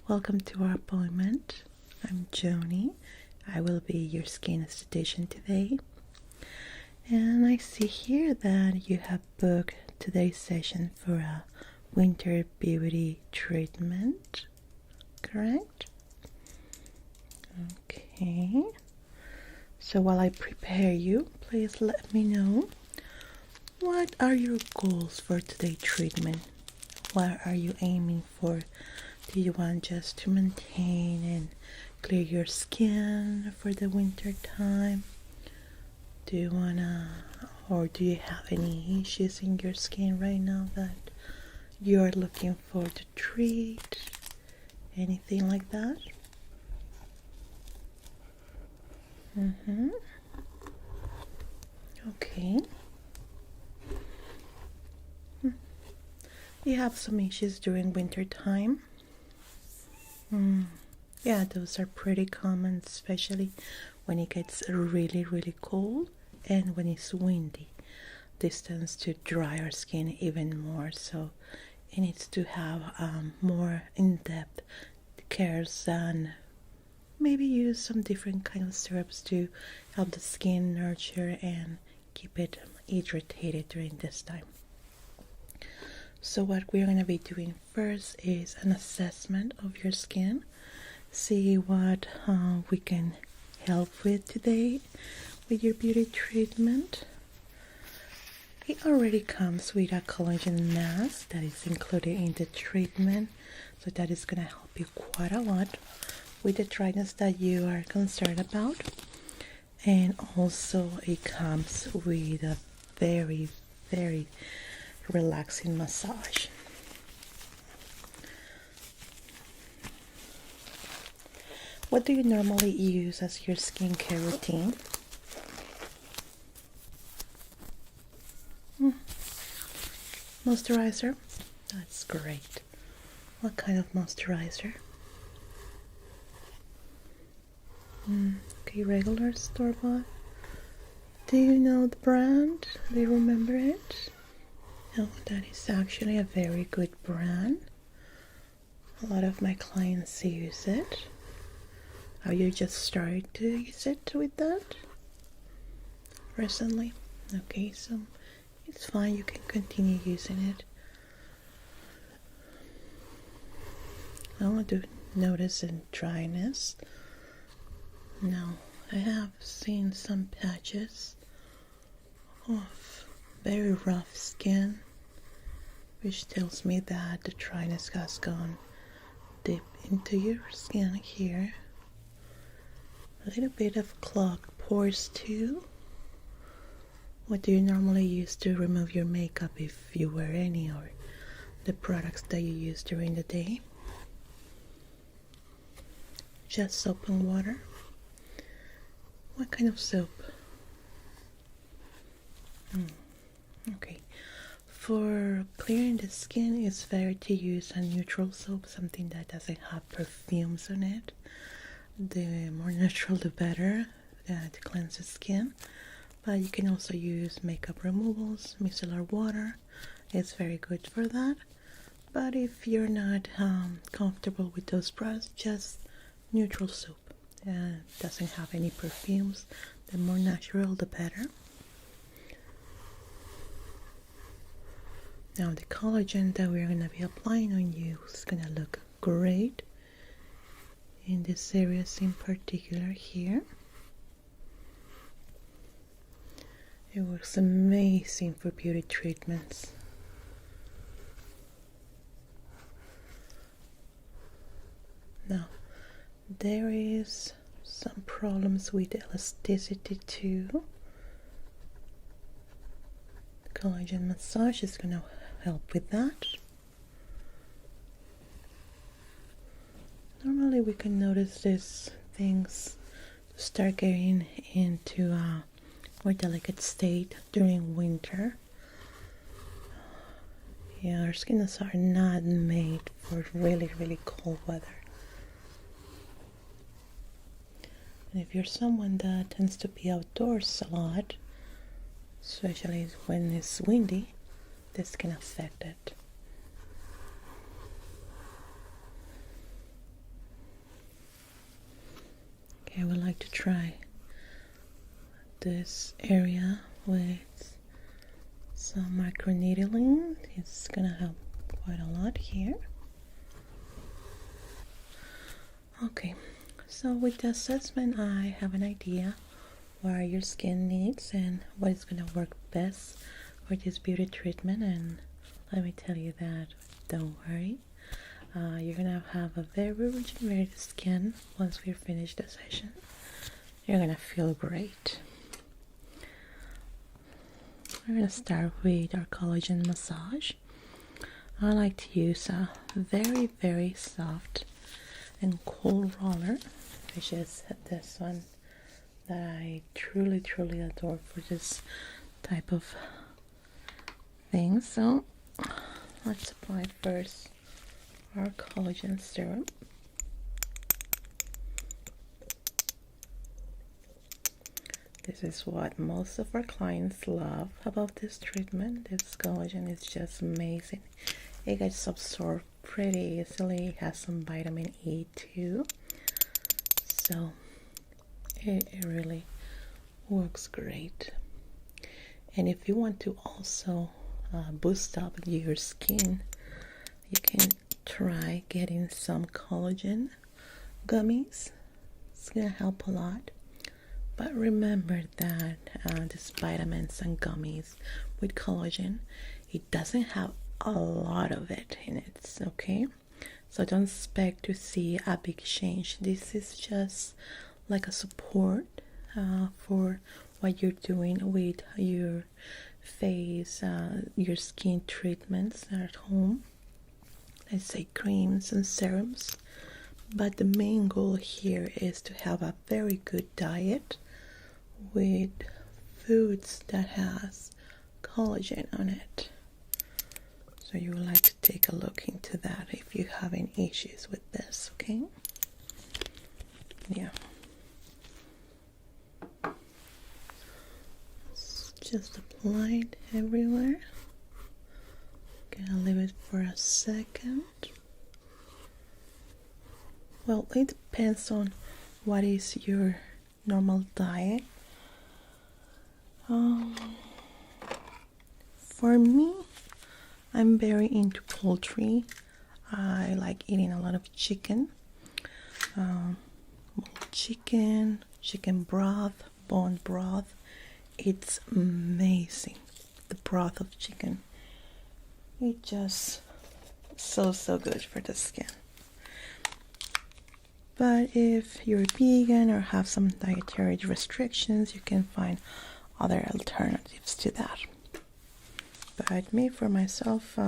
Welcome to our appointment. I'm Jonie. I will be your skin esthetician today. And I see here that you have booked today's session for a winter beauty treatment, correct? Okay. So while I prepare you, please let me know, what are your goals for today's treatment? What are you aiming for? Do you want just to maintain and clear your skin for the winter time? Do you do you have any issues in your skin right now that you're looking for to treat? Anything like that? Okay. You have some issues during winter time? Yeah, those are pretty common, especially when it gets really cold and when it's windy. This tends to dry our skin even more, so it needs to have more in-depth cares and maybe use some different kind of syrups to help the skin nurture and keep it irritated during this time. So what we're going to be doing first is an assessment of your skin. See what we can help with today with your beauty treatment. It already comes with a collagen mask that is included in the treatment. So that is going to help you quite a lot with the dryness that you are concerned about. And also it comes with a very relaxing massage. What do you normally use as your skincare routine? Moisturizer? That's great. What kind of moisturizer? Okay, regular store-bought. Do you know the brand? Do you remember it? Oh, that is actually a very good brand. A lot of my clients use it. Have you just started to use it with that recently? Okay, so it's fine, you can continue using it. I want to notice in dryness. Now, I have seen some patches of very rough skin, which tells me that the dryness has gone deep into your skin here. A little bit of clogged pores too. What do you normally use to remove your makeup, if you wear any, or the products that you use during the day? Just soap and water? What kind of soap? Okay. For clearing the skin, it's better to use a neutral soap, something that doesn't have perfumes on it. The more natural, the better to cleanse the skin. But you can also use makeup removals, micellar water. It's very good for that. But if you're not comfortable with those products, just neutral soap. Doesn't have any perfumes. The more natural, the better. Now the collagen that we're going to be applying on you is going to look great in this areas in particular here. It works amazing for beauty treatments. Now, there is some problems with elasticity too. The collagen massage is going to help with that. Normally we can notice these things start getting into a more delicate state during winter. Yeah, our skins are not made for really cold weather. And if you're someone that tends to be outdoors a lot, especially when it's windy, this can affect it. like to try this area with some micro needling. It's gonna help quite a lot here. Okay, so with the assessment, I have an idea what your skin needs and what is gonna work best for this beauty treatment. And let me tell you that, don't worry, you're gonna have a very regenerated skin once we finish the session. You're gonna feel great. We're gonna start with our collagen massage. I like to use a very soft and cool roller, which is this one that I truly adore for this type of thing. So let's apply first our collagen serum. This is what most of our clients love about this treatment. This collagen is just amazing. It gets absorbed pretty easily. It has some vitamin E too, so it really works great. And if you want to also boost up your skin, you can try getting some collagen gummies. It's gonna help a lot. But remember that these vitamins and gummies with collagen, it doesn't have a lot of it in it, okay? So don't expect to see a big change. This is just like a support for what you're doing with your face, your skin treatments at home. Let's say creams and serums. But the main goal here is to have a very good diet with foods that has collagen on it. So you would like to take a look into that if you're having issues with this, okay? Yeah. It's just applied everywhere. Gonna leave it for a second. Well, it depends on what is your normal diet. For me, I'm very into poultry. I like eating a lot of chicken. Chicken broth, bone broth. It's amazing. The broth of chicken. It's just so good for the skin. But if you're vegan or have some dietary restrictions, you can find other alternatives to that. But me, for myself,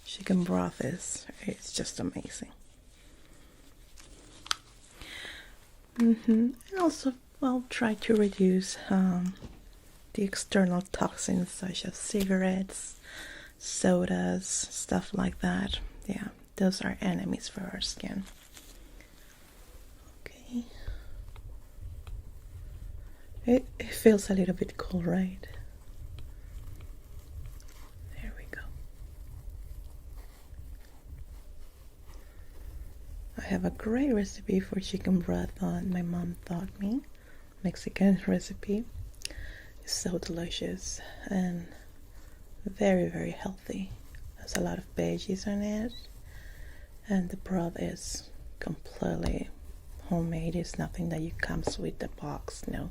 chicken broth it's just amazing. And also, well, try to reduce the external toxins such as cigarettes, sodas, stuff like that. Yeah, those are enemies for our skin. Okay. It feels a little bit cool, right? There we go. I have a great recipe for chicken broth that my mom taught me. Mexican recipe. It's so delicious and very healthy. There's a lot of veggies on it, and the broth is completely homemade. It's nothing that you comes with the box. No,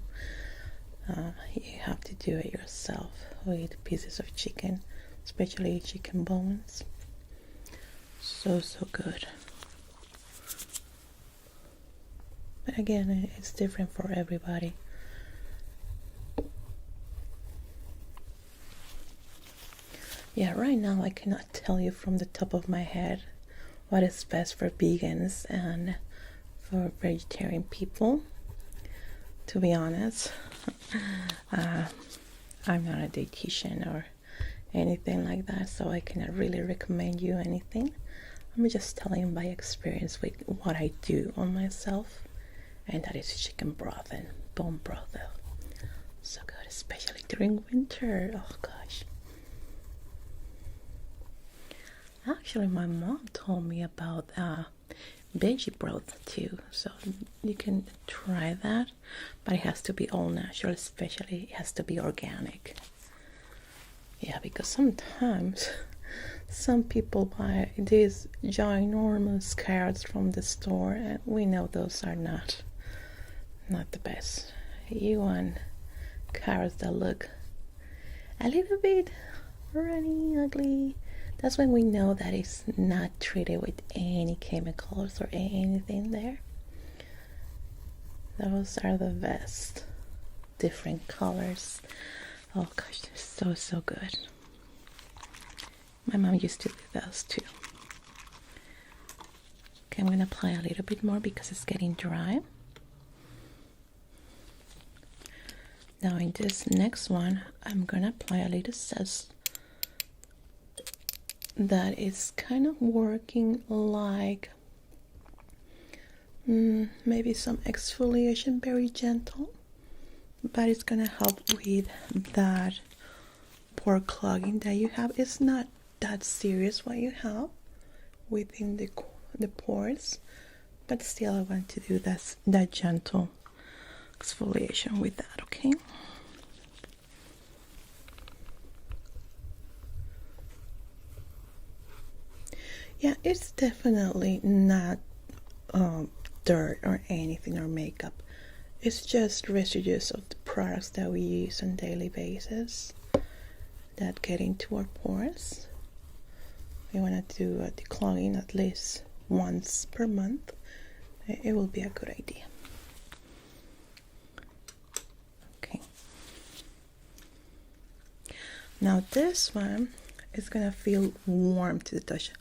you have to do it yourself with pieces of chicken, especially chicken bones. So good. But again, it's different for everybody. Yeah, right now I cannot tell you from the top of my head what is best for vegans and for vegetarian people. To be honest, I'm not a dietitian or anything like that, so I cannot really recommend you anything. I'm just telling you by experience with what I do on myself, and that is chicken broth and bone broth. So good, especially during winter. Oh gosh. Actually, my mom told me about veggie broth too, so you can try that, but it has to be all natural, especially it has to be organic. Yeah, because sometimes some people buy these ginormous carrots from the store, and we know those are not the best. You want carrots that look a little bit runny, ugly. That's when we know that it's not treated with any chemicals or anything there. Those are the best. Different colors. Oh gosh, they're so good. My mom used to do those too. Okay, I'm gonna apply a little bit more because it's getting dry. Now in this next one, I'm gonna apply a little zest that is kind of working like maybe some exfoliation, very gentle, but it's gonna help with that pore clogging that you have. It's not that serious what you have within the pores, but still I want to do that gentle exfoliation with that. Okay. Yeah, it's definitely not dirt or anything or makeup. It's just residues of the products that we use on a daily basis that get into our pores. We want to do a declogging at least once per month. It will be a good idea. Okay. Now this one is gonna feel warm to the touch.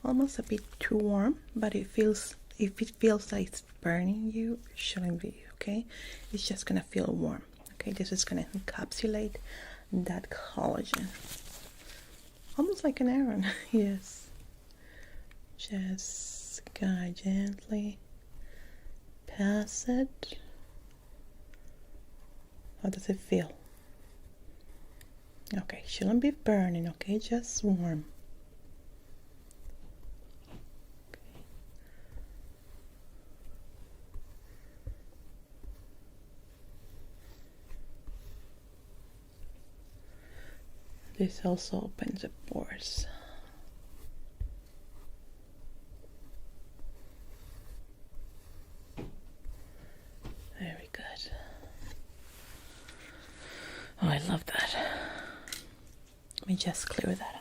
Almost a bit too warm, but if it feels like it's burning you, it shouldn't be. Okay, it's just gonna feel warm. Okay, this is gonna encapsulate that collagen, almost like an iron. Yes, just gonna gently pass it. How does it feel? Okay, shouldn't be burning. Okay, just warm. This also opens the pores. Very good. Oh, I love that. Let me just clear that out.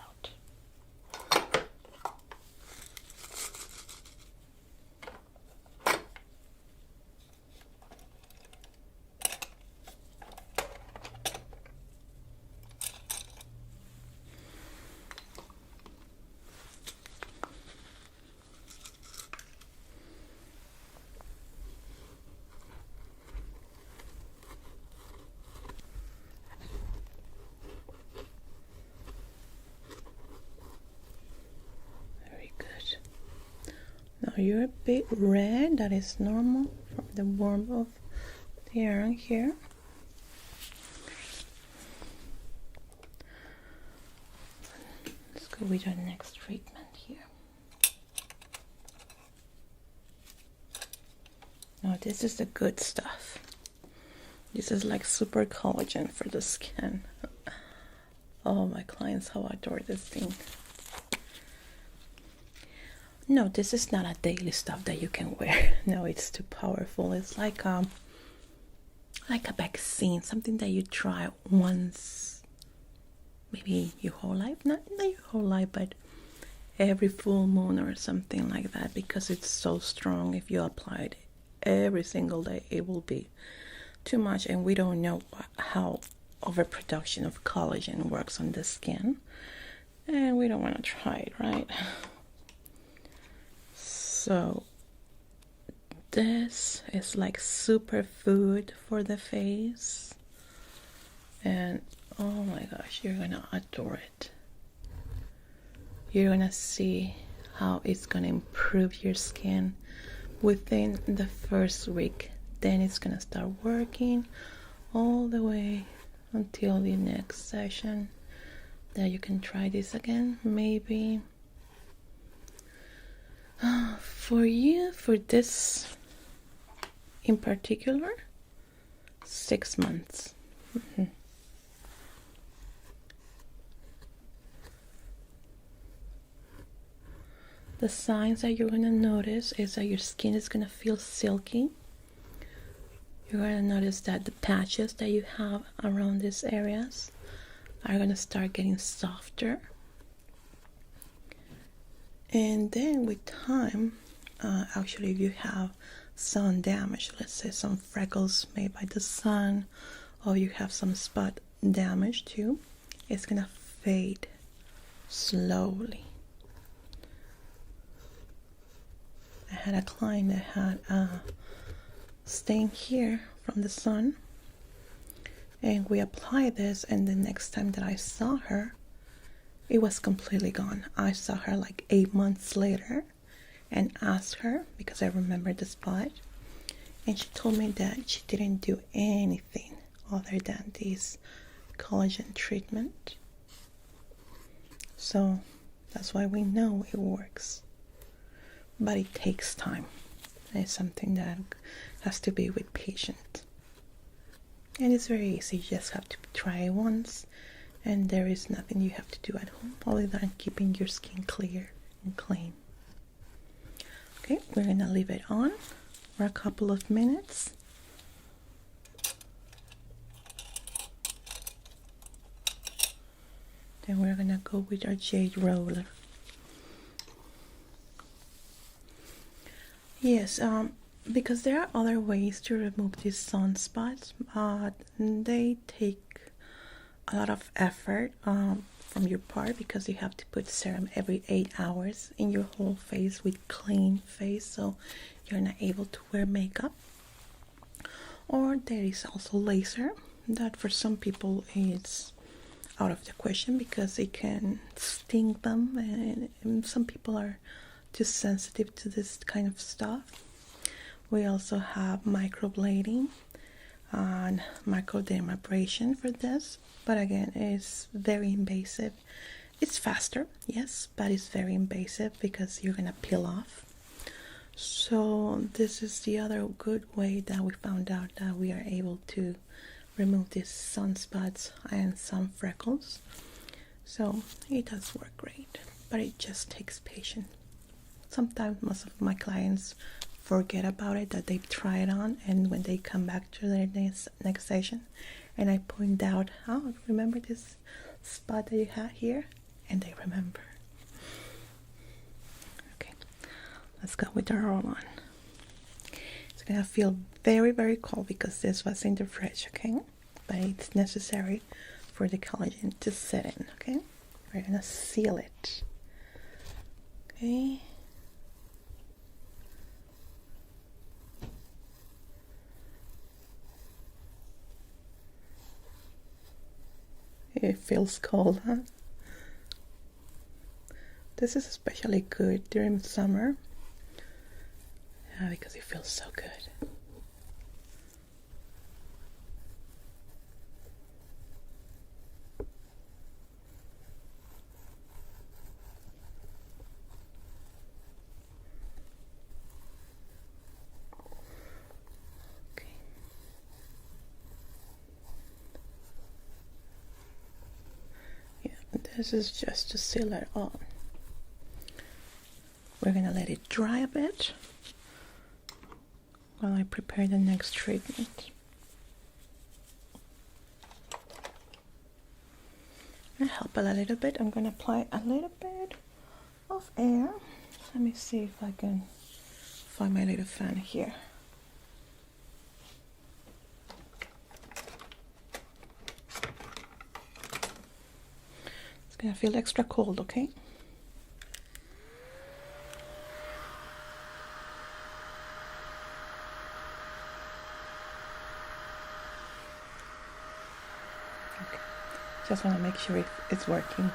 Now you're a bit red, that is normal from the warmth of the iron here. Let's go with our next treatment here. Now this is the good stuff. This is like super collagen for the skin. Oh, my clients, how I adore this thing. No, this is not a daily stuff that you can wear. No, it's too powerful. It's like a vaccine, something that you try once, maybe your whole life. Not your whole life, but every full moon or something like that, because it's so strong. If you apply it every single day, it will be too much, and we don't know how overproduction of collagen works on the skin, and we don't want to try it, right? So this is like superfood for the face, and oh my gosh, you're gonna adore it. You're gonna see how it's gonna improve your skin within the first week. Then it's gonna start working all the way until the next session that you can try this again, maybe For you, for this in particular, 6 months. The signs that you're going to notice is that your skin is going to feel silky. You're going to notice that the patches that you have around these areas are going to start getting softer. And then with time, actually if you have sun damage, let's say some freckles made by the sun, or you have some spot damage too, it's going to fade slowly. I had a client that had a stain here from the sun, and we applied this, and the next time that I saw her, it was completely gone. I saw her like 8 months later and asked her, because I remember the spot, and she told me that she didn't do anything other than this collagen treatment. So that's why we know it works. But it takes time. It's something that has to be with patience. And it's very easy. You just have to try it once, and there is nothing you have to do at home other than keeping your skin clear and clean. Okay, we're gonna leave it on for a couple of minutes. Then we're gonna go with our jade roller. Yes, because there are other ways to remove these sunspots, but they take a lot of effort from your part, because you have to put serum every 8 hours in your whole face with clean face, so you're not able to wear makeup. Or there is also laser, that for some people is out of the question because it can sting them, and some people are too sensitive to this kind of stuff. We also have microblading and microdermabrasion for this, but again, it's very invasive. It's faster, yes, but it's very invasive because you're gonna peel off. So this is the other good way that we found out that we are able to remove these sunspots and some freckles. So it does work great, but it just takes patience. Sometimes most of my clients forget about it, that they've tried on, and when they come back to their next session and I point out, oh, remember this spot that you had here? And they remember. Okay, let's go with the roll-on. It's gonna feel very, very cold because this was in the fridge, okay? But it's necessary for the collagen to set in, okay? We're gonna seal it. Okay. It feels cold, huh? This is especially good during summer, because it feels so good. This is just to seal it on. We're gonna let it dry a bit while I prepare the next treatment. To help a little bit, I'm gonna apply a little bit of air. Let me see if I can find my little fan here. It's gonna feel extra cold, okay? Just want to make sure it's working.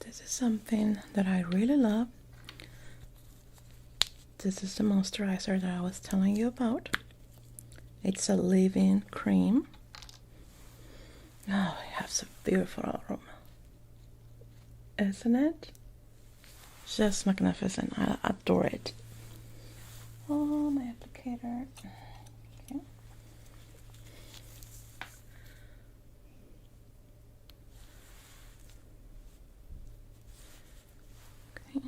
this is something that I really love. This is the moisturizer that I was telling you about. It's a leave-in cream. Oh, it has a beautiful aroma. Isn't it? Just magnificent. I adore it. Oh, my applicator. Okay. Okay.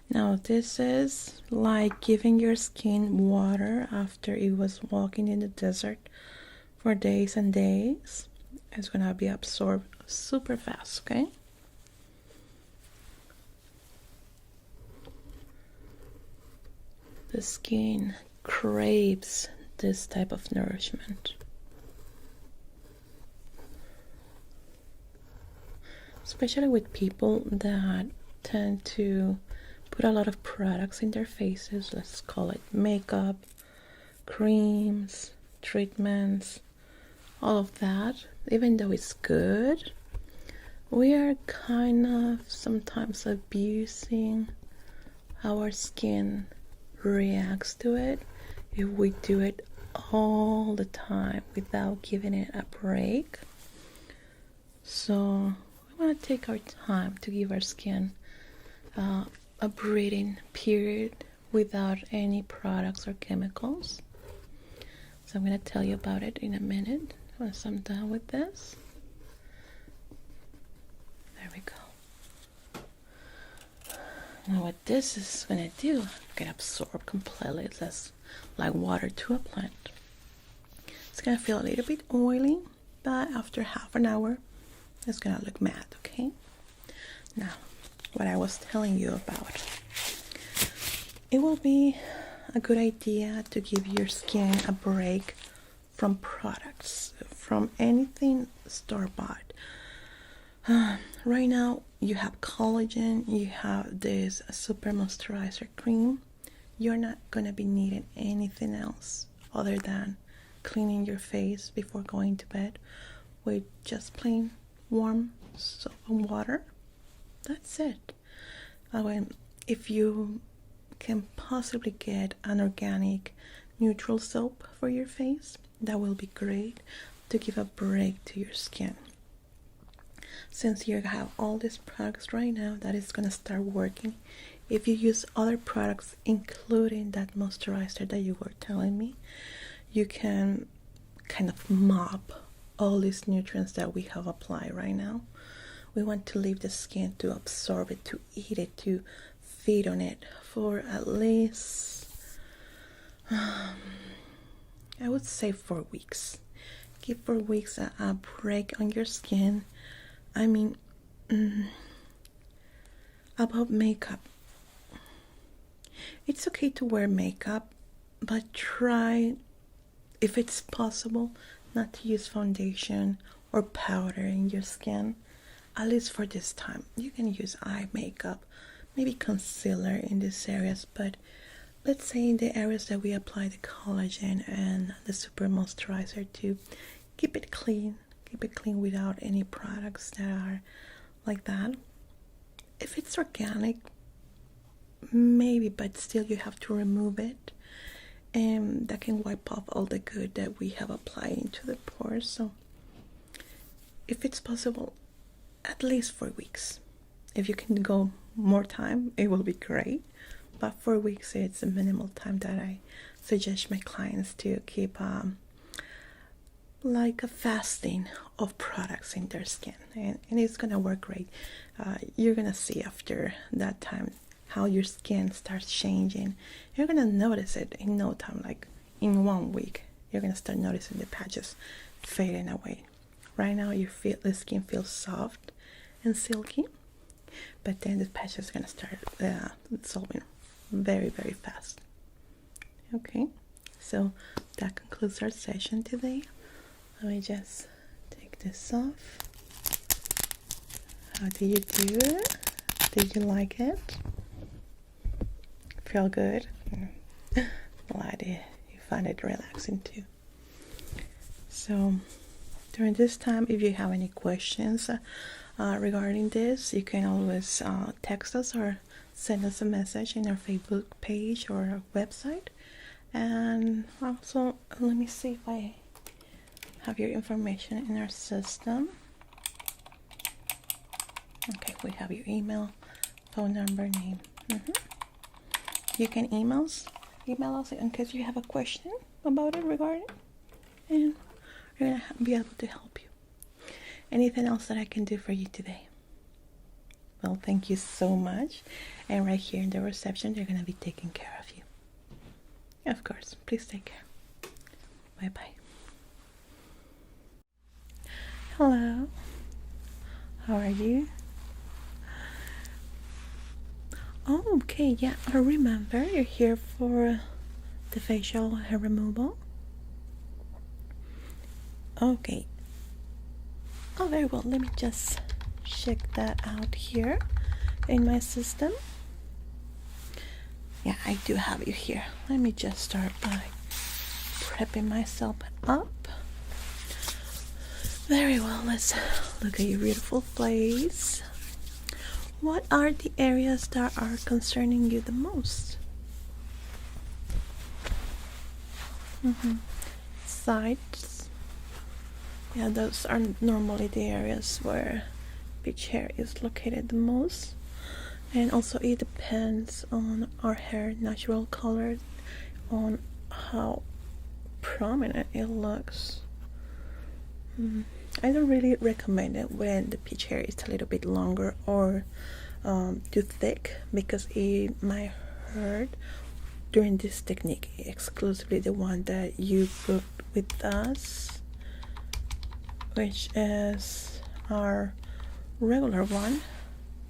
Now this is like giving your skin water after it was walking in the desert for days and days. It's gonna be absorbed super fast, okay? The skin craves this type of nourishment. Especially with people that tend to put a lot of products in their faces. Let's call it makeup, creams, treatments, all of that. Even though it's good, we are kind of sometimes abusing how our skin reacts to it if we do it all the time without giving it a break. So we want to take our time to give our skin a breathing period without any products or chemicals. So I'm going to tell you about it in a minute once I'm done with this. There we go. Now what this is going to do, get absorbed completely. It's just like water to a plant. It's going to feel a little bit oily, but after half an hour, it's going to look matte, okay? Now, what I was telling you about. It will be a good idea to give your skin a break from products, from anything store-bought. Right now, you have collagen, you have this super moisturizer cream. You're not going to be needing anything else other than cleaning your face before going to bed with just plain warm soap and water. That's it. If you can possibly get an organic neutral soap for your face, that will be great to give a break to your skin. Since you have all these products right now, that is going to start working. If you use other products, including that moisturizer that you were telling me, you can kind of mop all these nutrients that we have applied right now. We want to leave the skin to absorb it, to eat it, to feed on it for at least, I would say 4 weeks. Give 4 weeks a break on your skin. I mean, about makeup. It's okay to wear makeup, but try, if it's possible, not to use foundation or powder in your skin. At least for this time. You can use eye makeup, maybe concealer in these areas, but let's say in the areas that we apply the collagen and the super moisturizer to, keep it clean without any products that are like that. If it's organic, maybe, but still you have to remove it, and that can wipe off all the good that we have applied into the pores. So if it's possible, at least 4 weeks. If you can go more time, it will be great, but 4 weeks it's the minimal time that I suggest my clients to keep like a fasting of products in their skin, and it's gonna work great. You're gonna see after that time how your skin starts changing. You're gonna notice it in no time, like in 1 week. You're gonna start noticing the patches fading away. Right now the skin feels soft and silky, but then the patches are gonna start dissolving very, very fast. Okay, so that concludes our session today. Let me just take this off. How do you do it? Did you like it? Feel good? Glad you find it relaxing too. So during this time, if you have any questions regarding this, you can always text us or send us a message in our Facebook page or our website. And also, let me see if I have your information in our system. Okay, we have your email, phone number, name. You can email us in case you have a question about it regarding, and we're gonna be able to help you. Anything else that I can do for you today? Well, thank you so much. And right here in the reception, they're gonna be taking care of you. Of course, please take care. Bye bye. Hello. How are you? Oh, okay, yeah, I remember you're here for the facial hair removal. Okay. Oh, very well. Let me just check that out here in my system. Yeah, I do have you here. Let me just start by prepping myself up. Very well. Let's look at your beautiful face. What are the areas that are concerning you the most? Sides. Yeah, those are normally the areas where pitch hair is located the most. And also it depends on our hair natural color, on how prominent it looks. I don't really recommend it when the pitch hair is a little bit longer or too thick, because it might hurt during this technique, exclusively the one that you booked with us, which is our regular one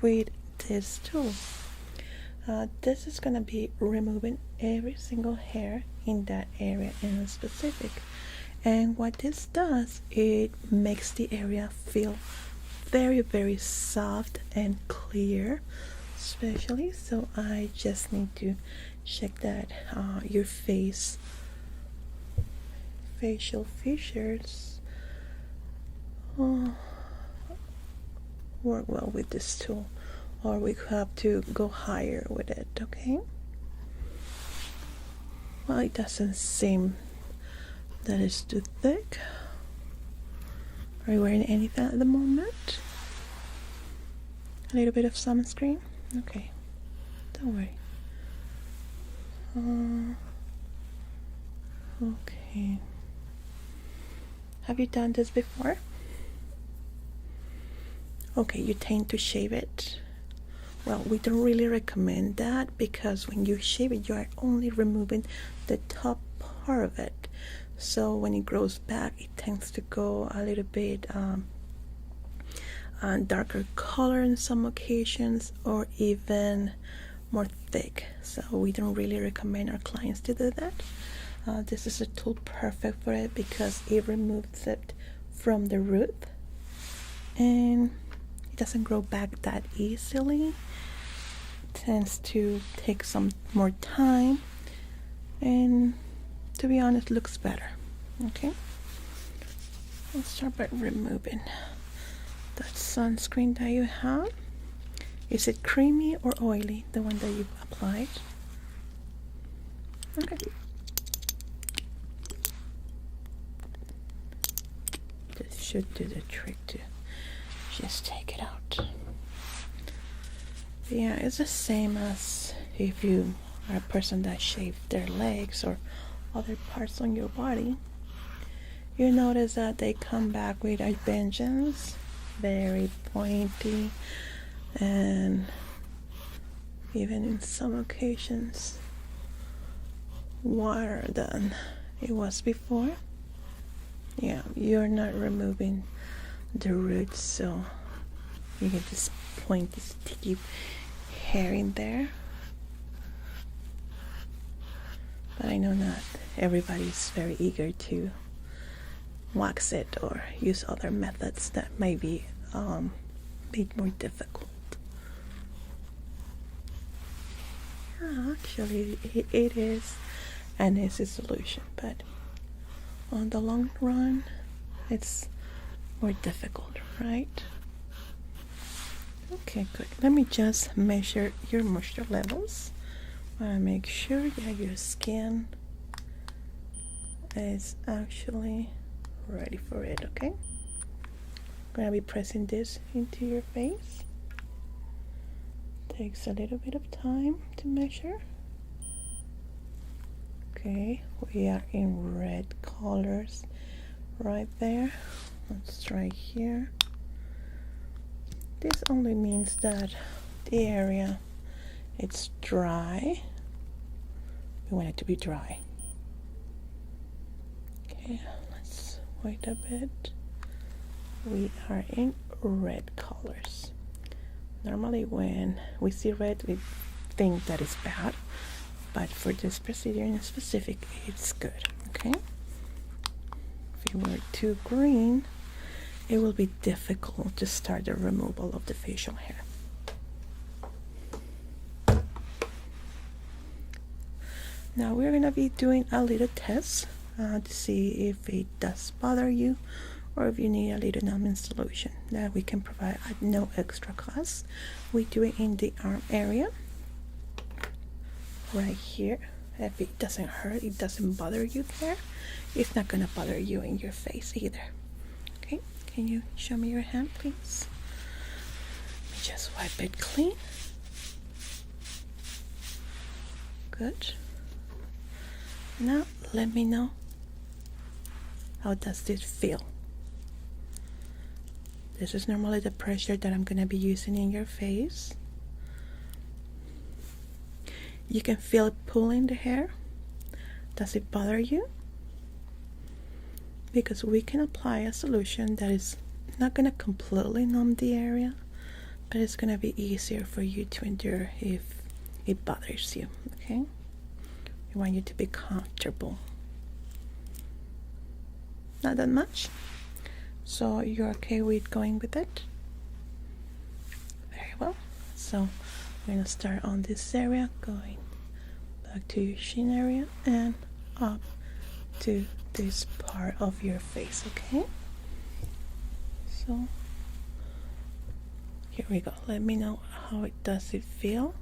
with this tool. This is gonna be removing every single hair in that area in specific, and what this does, it makes the area feel very, very soft and clear, especially. So I just need to check that your facial features work well with this tool, or we have to go higher with it. Okay, well, it doesn't seem that it's too thick. Are you wearing anything at the moment? A little bit of sunscreen? Okay, don't worry. Okay, have you done this before? Okay, you tend to shave it. Well, we don't really recommend that, because when you shave it, you are only removing the top part of it. So when it grows back, it tends to go a little bit darker color in some occasions, or even more thick. So we don't really recommend our clients to do that. This is a tool perfect for it, because it removes it from the root, and it doesn't grow back that easily. It tends to take some more time, and to be honest, looks better. Okay, let's start by removing that sunscreen that you have. Is it creamy or oily, the one that you've applied? Okay, this should do the trick to just take it out. Yeah, it's the same as if you are a person that shaved their legs or other parts on your body. You notice that they come back with a vengeance, very pointy, and even in some occasions wider than it was before. Yeah, you're not removing the roots, so you get this pointy, sticky hair in there. But I know not everybody's very eager to wax it or use other methods that may be made more difficult. Yeah, actually it is an easy solution, but on the long run it's more difficult, right? Okay, good. Let me just measure your moisture levels. I want to make sure that your skin is actually ready for it, okay? I'm going to be pressing this into your face. Takes a little bit of time to measure. Okay, we are in red colors right there. Let's try here. This only means that the area it's dry. We want it to be dry. Okay, let's wait a bit. We are in red colors. Normally when we see red, we think that it's bad, but for this procedure in specific, it's good, okay? If it were too green, it will be difficult to start the removal of the facial hair. Now we're going to be doing a little test to see if it does bother you or if you need a little numbing solution that we can provide at no extra cost. We do it in the arm area right here. If it doesn't hurt, it doesn't bother you there, it's not going to bother you in your face either. Okay, can you show me your hand, please? Let me just wipe it clean. Good. Now let me know, how does this feel? This is normally the pressure that I'm going to be using in your face. You can feel it pulling the hair. Does it bother you? Because we can apply a solution that is not going to completely numb the area, but it's going to be easier for you to endure if it bothers you, okay? We want you to be comfortable. Not that much. So you're okay with going with it? Very well. So we're going to start on this area, going back to your chin area and up to this part of your face, okay? So here we go. Let me know how it does it feel.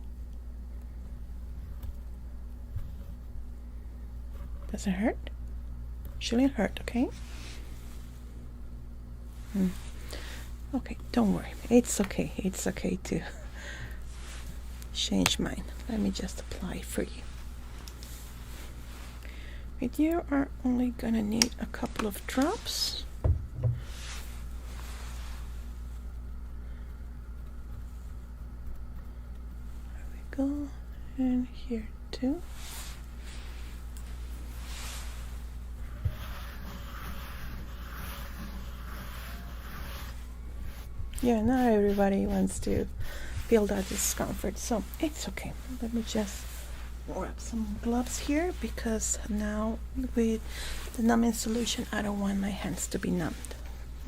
Doesn't hurt? Shouldn't hurt, okay? Okay, don't worry. It's okay. It's okay to change mine. Let me just apply it for you. But you are only gonna need a couple of drops. There we go. And here too. Yeah, not everybody wants to feel that discomfort, so it's okay. Let me just wrap some gloves here, because now with the numbing solution, I don't want my hands to be numbed.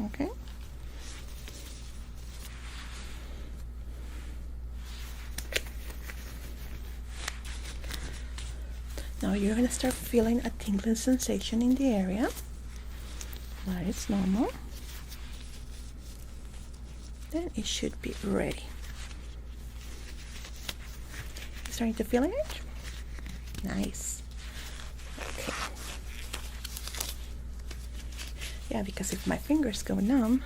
Okay? Now you're going to start feeling a tingling sensation in the area. That is normal. Then it should be ready. You starting to feel it? Nice. Okay. Yeah, because if my fingers go numb,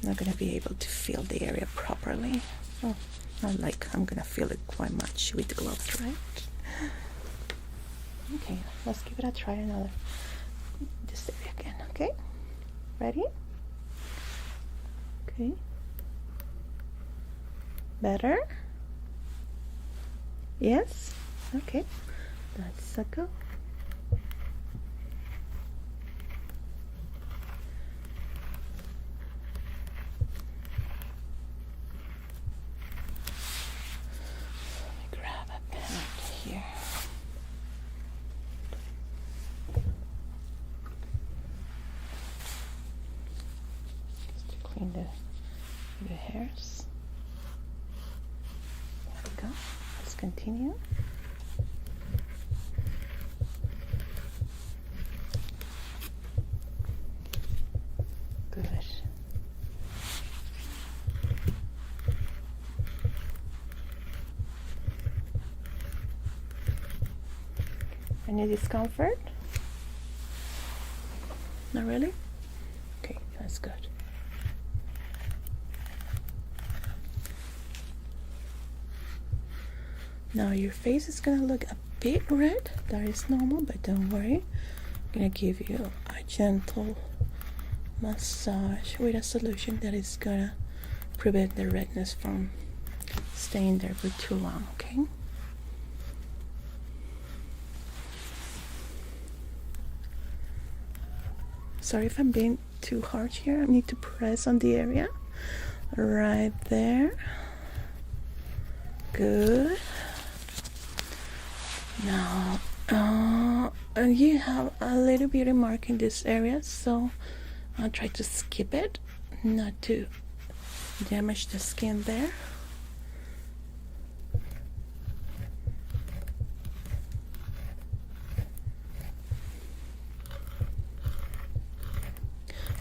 I'm not gonna be able to feel the area properly. Oh, not like I'm gonna feel it quite much with the gloves, right? Okay, let's give it a try another. This area again, okay? Ready? Okay. Better? Yes? Okay. Let's go. Let me grab a pen here. Just to clean the hairs. There we go. Let's continue. Good. Any discomfort? Not really? Okay, that's good. Now your face is gonna look a bit red. That is normal, but don't worry. I'm gonna give you a gentle massage with a solution that is gonna prevent the redness from staying there for too long, okay? Sorry if I'm being too harsh here. I need to press on the area right there. Good. Now you have a little beauty mark in this area, so I'll try to skip it, not to damage the skin there.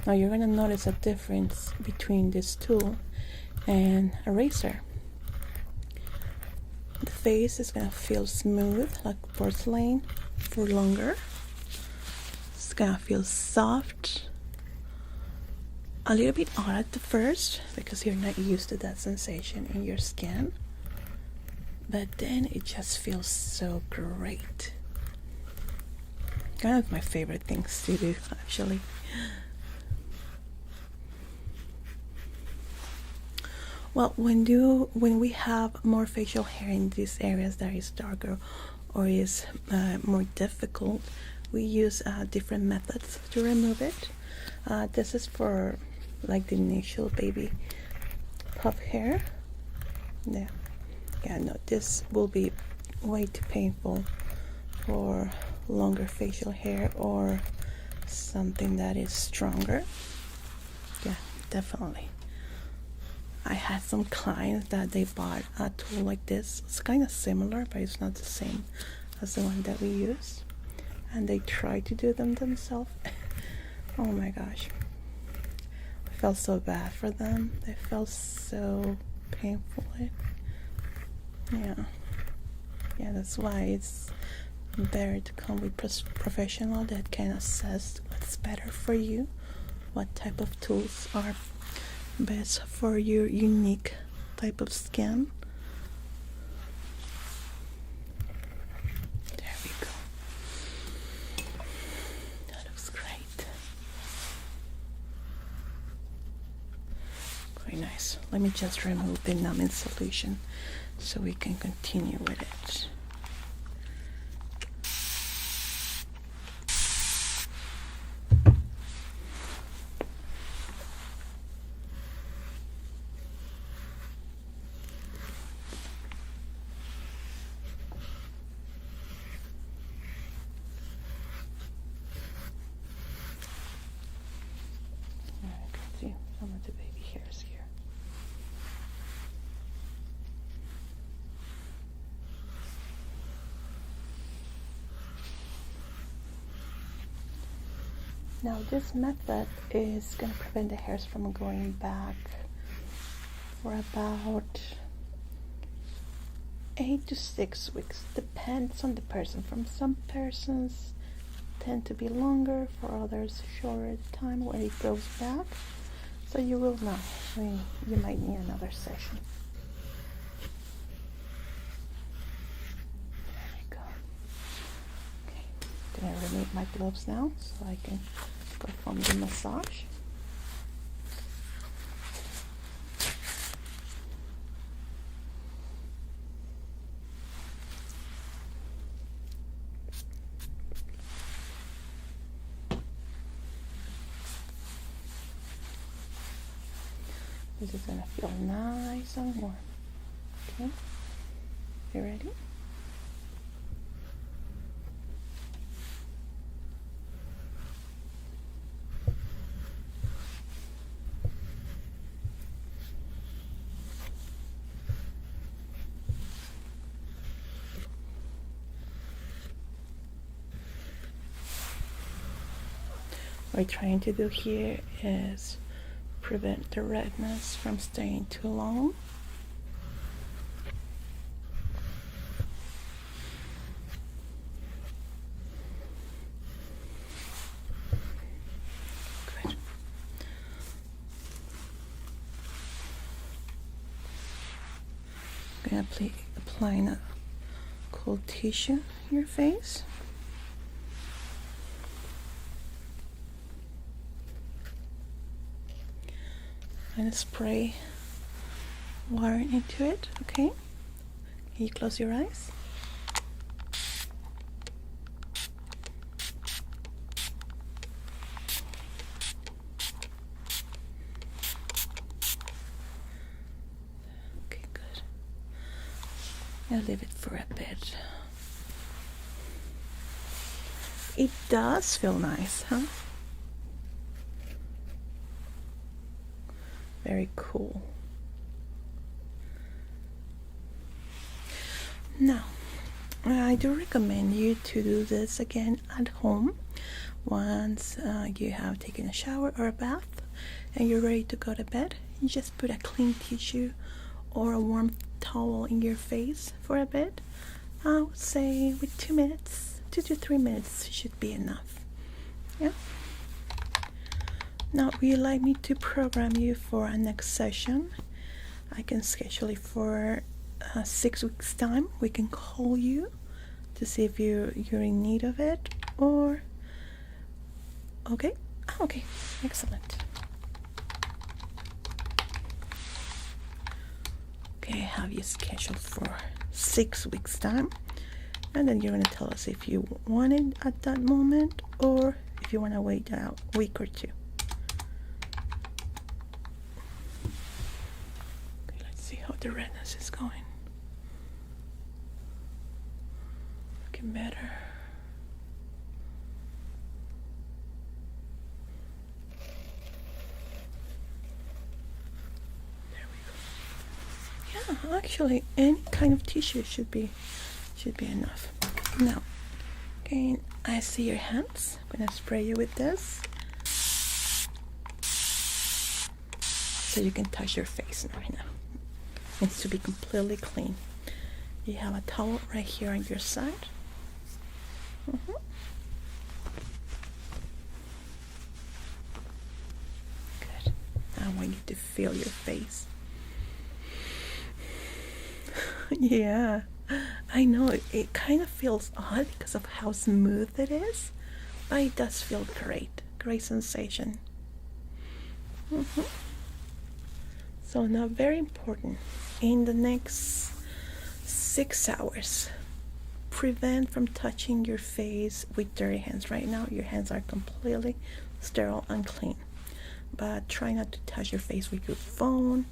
Now you're going to notice a difference between this tool and a razor. The face is going to feel smooth like porcelain for longer. It's going to feel soft, a little bit odd at the first because you're not used to that sensation in your skin, but then it just feels so great. Kind of my favorite things to do, actually. Well, when we have more facial hair in these areas that is darker or is more difficult, we use different methods to remove it. This is for like the initial baby puff hair. Yeah, no, this will be way too painful for longer facial hair or something that is stronger. Yeah, definitely. I had some clients that they bought a tool like this. It's kind of similar, but it's not the same as the one that we use. And they tried to do them themselves. Oh my gosh. I felt so bad for them. They felt so painful. Yeah, that's why it's better to come with professional that can assess what's better for you, what type of tools are best for your unique type of skin. There we go. That looks great. Quite nice. Let me just remove the numbing solution so we can continue with it. Some of the baby hairs here. Now this method is going to prevent the hairs from going back for about 8 to 6 weeks. Depends on the person. From some persons tend to be longer, for others shorter time when it goes back. So you will know when you might need another session. There we go. Okay, I'm gonna remove my gloves now so I can perform the massage. This is gonna feel nice and warm. Okay, you ready? What we're trying to do here is prevent the redness from staying too long. I'm applying a cold tissue in your face. And spray water into it. Okay, can you close your eyes? Okay, good. I'll leave it for a bit. It does feel nice, huh? Very cool. Now, I do recommend you to do this again at home once you have taken a shower or a bath and you're ready to go to bed. You just put a clean tissue or a warm towel in your face for a bit. I would say with 2 minutes, 2 to 3 minutes should be enough. Yeah. Now, would you like me to program you for a next session? I can schedule it for 6 weeks time. We can call you to see if you're in need of it, or okay, excellent. Okay, I have you scheduled for 6 weeks time, and then you're going to tell us if you want it at that moment or if you want to wait a week or two. Okay, let's see how the redness is going. Looking better. Actually, any kind of tissue should be enough. Now, okay, I see your hands. I'm gonna spray you with this, so you can touch your face right now. It needs to be completely clean. You have a towel right here on your side. Good. Now I want you to feel your face. Yeah, I know it kind of feels odd because of how smooth it is, but it does feel great sensation. So now, very important, in the next 6 hours, prevent from touching your face with dirty hands. Right now your hands are completely sterile and clean, but try not to touch your face with your phone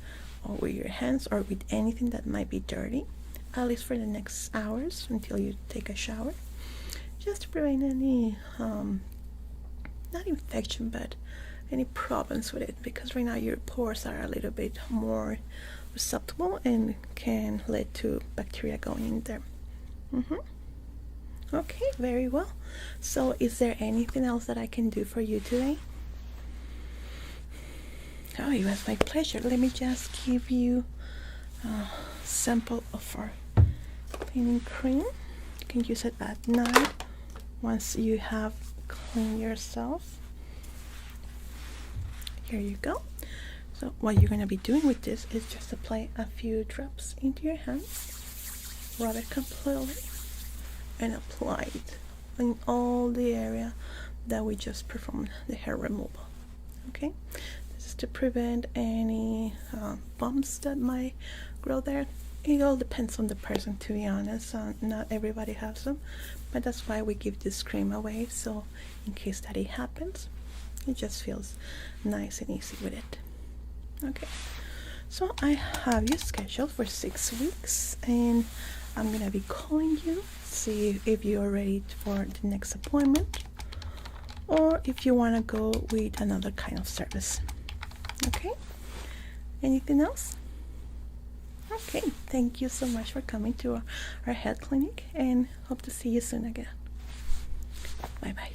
or with your hands or with anything that might be dirty, at least for the next hours until you take a shower, just to prevent any not infection but any problems with it, because right now your pores are a little bit more susceptible and can lead to bacteria going in there. Okay, very well. So is there anything else that I can do for you today? Oh, it was my pleasure. Let me just give you a sample of our cleaning cream. You can use it at night once you have cleaned yourself. Here you go. So what you're going to be doing with this is just apply a few drops into your hands, rub it completely, and apply it in all the area that we just performed the hair removal. Okay, this is to prevent any bumps that might grow there. It all depends on the person, to be honest. Not everybody has them, but that's why we give this cream away, so in case that it happens, it just feels nice and easy with it. Okay, so I have you scheduled for 6 weeks, and I'm gonna be calling you, see if you are ready for the next appointment or if you want to go with another kind of service. Okay, anything else? Okay, thank you so much for coming to our health clinic, and hope to see you soon again. Bye bye.